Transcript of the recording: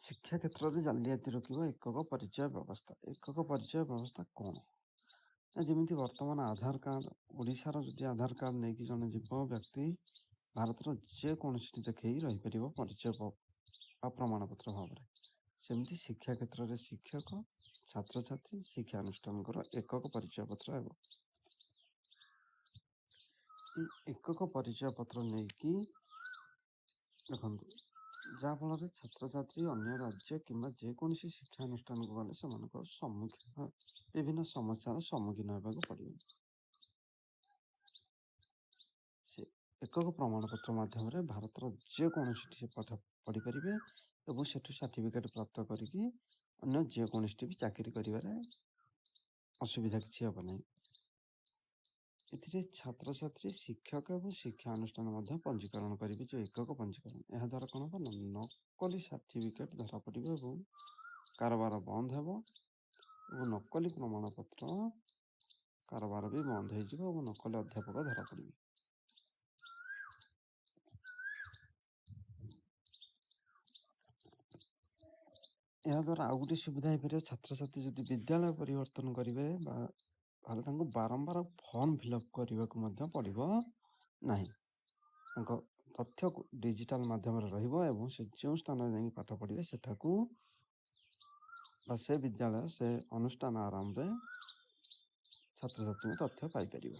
ଶିକ୍ଷା କ୍ଷେତ୍ରରେ ଜାଲିଆତି ରୋକିବା ଏକକ ପରିଚୟ ବ୍ୟବସ୍ଥା। ଏକକ ପରିଚୟ ବ୍ୟବସ୍ଥା କ'ଣ? ନା ଯେମିତି ବର୍ତ୍ତମାନ ଆଧାର କାର୍ଡ଼, ଓଡ଼ିଶାର ଯଦି ଆଧାର କାର୍ଡ଼ ନେଇକି ଜଣେ ଯିବ ବ୍ୟକ୍ତି ଭାରତର ଯେକୌଣସିଟି ଦେଖେଇ ରହିପାରିବ ପରିଚୟ ବା ପ୍ରମାଣପତ୍ର ଭାବରେ, ସେମିତି ଶିକ୍ଷା କ୍ଷେତ୍ରରେ ଶିକ୍ଷକ, ଛାତ୍ରଛାତ୍ରୀ, ଶିକ୍ଷାନୁଷ୍ଠାନଙ୍କର ଏକକ ପରିଚୟ ପତ୍ର ହେବ। এই ଏକକ ପରିଚୟ ପତ୍ର ନେଇକି ଦେଖନ୍ତୁ, ଯାହାଫଳରେ ଛାତ୍ରଛାତ୍ରୀ ଅନ୍ୟ ରାଜ୍ୟ କିମ୍ବା ଯେକୌଣସି ଶିକ୍ଷାନୁଷ୍ଠାନକୁ ଗଲେ ସେମାନଙ୍କ ବିଭିନ୍ନ ସମସ୍ୟାର ସମ୍ମୁଖୀନ ହେବାକୁ ପଡ଼ିବ। ସେ ଏକକ ପ୍ରମାଣପତ୍ର ମାଧ୍ୟମରେ ଭାରତର ଯେକୌଣସିଟି ସେ ପାଠ ପଢ଼ିପାରିବେ ଏବଂ ସେଠୁ ସାର୍ଟିଫିକେଟ୍ ପ୍ରାପ୍ତ କରିକି ଅନ୍ୟ ଯେକୌଣସିଟି ବି ଚାକିରି କରିବାରେ ଅସୁବିଧା କିଛି ହେବ ନାହିଁ। ଏଥିରେ ଛାତ୍ରଛାତ୍ରୀ, ଶିକ୍ଷକ ଏବଂ ଶିକ୍ଷାନୁଷ୍ଠାନ ମଧ୍ୟ ପଞ୍ଜୀକରଣ କରିବେ, ଯେଉଁ ଏକକ ପଞ୍ଜୀକରଣ। ଏହାଦ୍ୱାରା କ'ଣ ହେବ ନା ନକଲି ସାର୍ଟିଫିକେଟ୍ ଧରାପଡ଼ିବ ଏବଂ କାରବାର ବନ୍ଦ ହେବ ଏବଂ ନକଲି ପ୍ରମାଣପତ୍ର କାରବାର ବି ବନ୍ଦ ହୋଇଯିବ ଏବଂ ନକଲି ଅଧ୍ୟାପକ ଧରାପଡ଼ିବେ। ଏହାଦ୍ୱାରା ଆଉ ଗୋଟେ ସୁବିଧା ହେଇପାରିବ, ଛାତ୍ରଛାତ୍ରୀ ଯଦି ବିଦ୍ୟାଳୟ ପରିବର୍ତ୍ତନ କରିବେ ତାହେଲେ ତାଙ୍କୁ ବାରମ୍ବାର ଫର୍ମ ଫିଲ୍ଅପ୍ କରିବାକୁ ମଧ୍ୟ ପଡ଼ିବ ନାହିଁ। ତାଙ୍କ ତଥ୍ୟ ଡିଜିଟାଲ ମାଧ୍ୟମରେ ରହିବ ଏବଂ ସେ ଯେଉଁ ସ୍ଥାନରେ ଯାଇକି ପାଠ ପଢ଼ିବେ ସେଠାକୁ ବା ସେ ବିଦ୍ୟାଳୟ, ସେ ଅନୁଷ୍ଠାନ ଆରାମରେ ଛାତ୍ରଛାତ୍ରୀଙ୍କ ତଥ୍ୟ ପାଇପାରିବ।